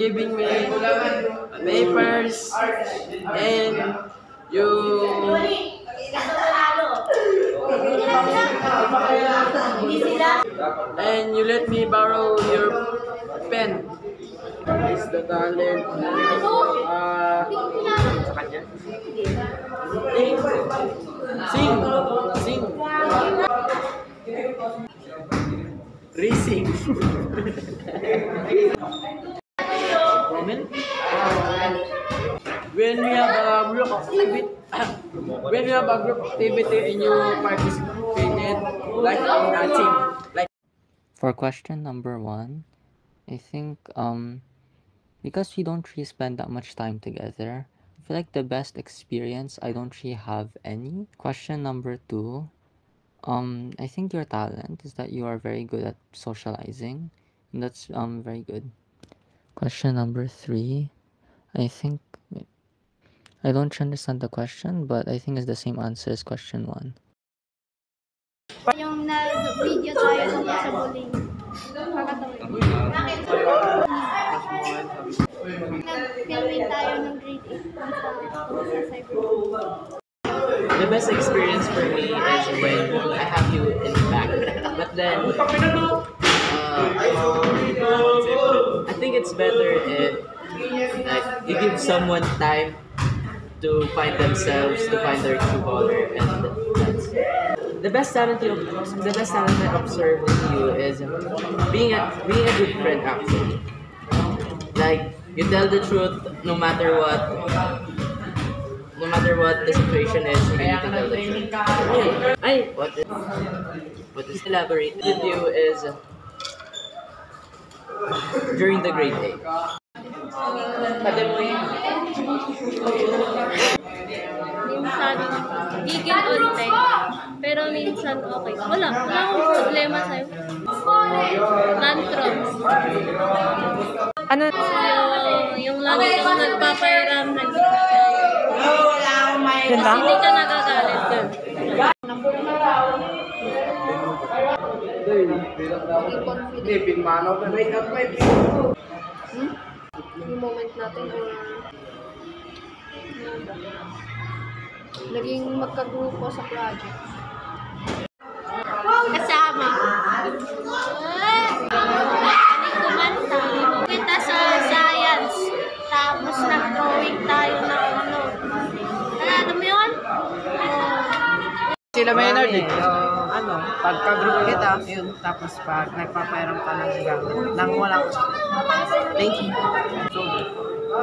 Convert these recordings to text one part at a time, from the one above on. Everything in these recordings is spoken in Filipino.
giving me papers and you let me borrow your pen. Is the talent sa kanya? Sing! Sing! Racing! When we have a group activity, and you participated like in a team, like. For question number 1, I think because we don't really spend that much time together, I feel like the best experience, I don't really have any. Question number 2, I think your talent is that you are very good at socializing, and that's very good. Question number 3, I think I don't understand the question, but I think it's the same answer as question 1. Yung nag-video tayo tungkol sa bullying. Nag-filming tayo ng grade 8 sa cyber. The best experience for me is when I have you in the back. But then, I think it's better if you give someone time to find themselves, to find their true color, and that's the best talent I observe in you is being a good friend. Actually, like you tell the truth no matter what the situation is. You need to tell the truth. What is elaborated with you is during the grade 8. Minsan, gigil all time. Pero minsan okay. Wala akong problema sa'yo. Tantrums. Ano? Yung lagi kang nagpapairam, hindi ka nagagalit dun. Yung moment natin or naging magkagrupo sa project. Kasama. Kumanta. Kita sa science. Tapos nag-drawing tayo ng ano. Alam mo yun? Sila Maynard pagka-group kita, yun, tapos pag nagpapairam ka ng gamit, nang wala ko. Thank you. So,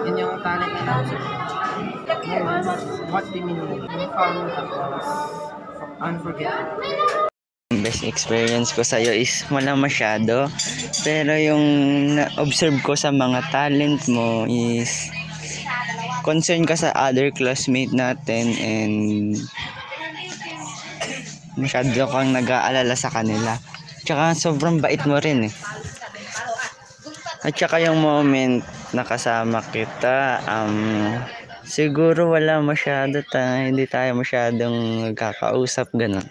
yun yung talent na lang. What do you mean? Yung found was unforgettable. Best experience ko sa'yo is wala masyado, pero yung na-observe ko sa mga talent mo is concern ka sa other classmate natin and masyado kang nag-aalala sa kanila. Tsaka sobrang bait mo rin eh. At tsaka yung moment na kasama kita, siguro wala masyado hindi tayo masyadong nagkakausap, ganun.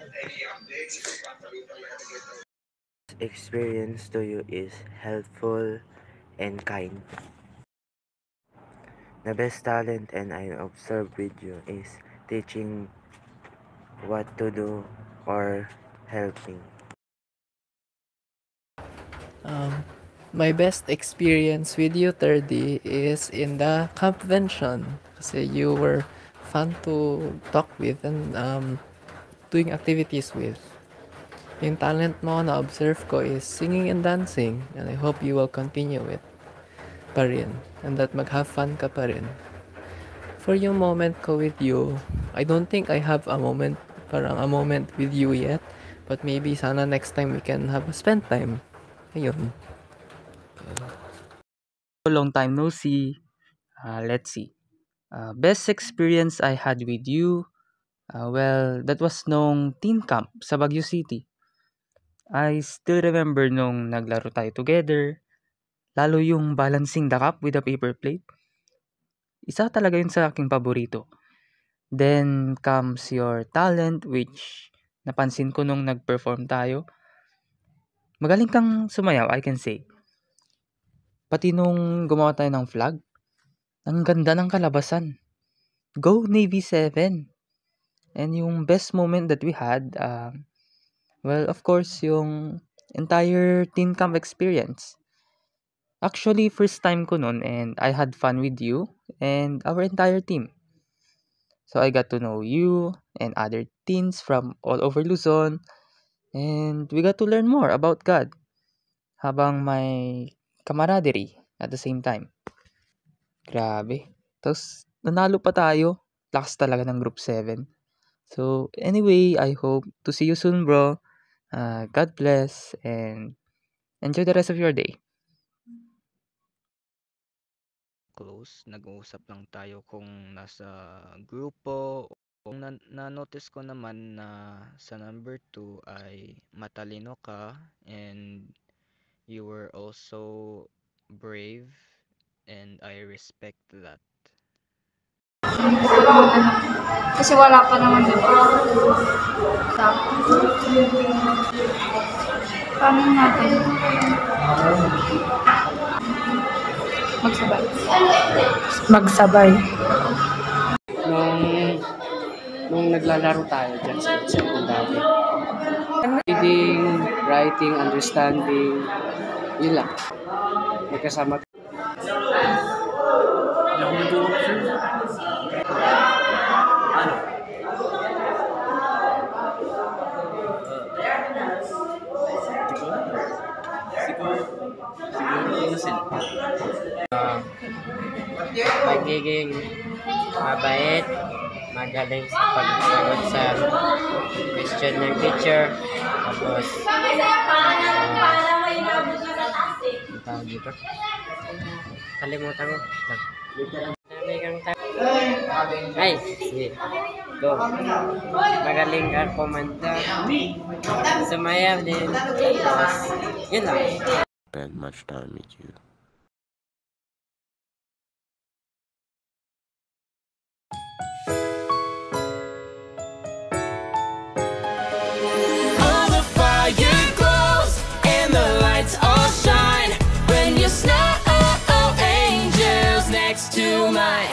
Experience to you is helpful and kind. The best talent and I observe with you is teaching what to do or helping. My best experience with you, 30, is in the convention. Kasi you were fun to talk with and doing activities with. Yung talent mo na observe ko is singing and dancing, and I hope you will continue it pa rin, and that mag-have fun ka pa rin. For yung moment ko with you, I don't think I have a moment with you yet, but maybe sana next time we can have a spend time. Ayun. Long time no see. Let's see. Best experience I had with you, well, that was nung teen camp sa Baguio City. I still remember nung naglaro tayo together, lalo yung balancing the cup with a paper plate. Isa talaga yun sa aking paborito. Then comes your talent, which napansin ko nung nag-perform tayo. Magaling kang sumayaw, I can say. Pati nung gumawa tayo ng flag, ang ganda ng kalabasan. Go Navy 7! And yung best moment that we had, well, of course, yung entire teen camp experience. Actually, first time ko nun and I had fun with you and our entire team. So I got to know you and other teens from all over Luzon and we got to learn more about God habang may camaraderie at the same time. Grabe. Tapos nanalo pa tayo. Lakas talaga ng Group 7. So anyway, I hope to see you soon, bro. God bless and enjoy the rest of your day. Close, nag-uusap lang tayo kung nasa grupo. Kung na-notice ko naman na sa number 2 ay matalino ka and you were also brave and I respect that. Kasi wala pa naman yun. Paano natin? Magsabay. Nung naglalaro tayo dyan sa dati. Reading, writing, understanding, yun lang. Magkasama. Magiging mabait, magaling sa pagsagot sa question ng teacher, tapos tawag dito, kalimutan mo lang. Dami kang ay, sige, go. Magaling ka kumanta, sumayaw din, tapos yun lang. Spend much time with you. All the fire glows and the lights all shine when you're snow angels next to mine.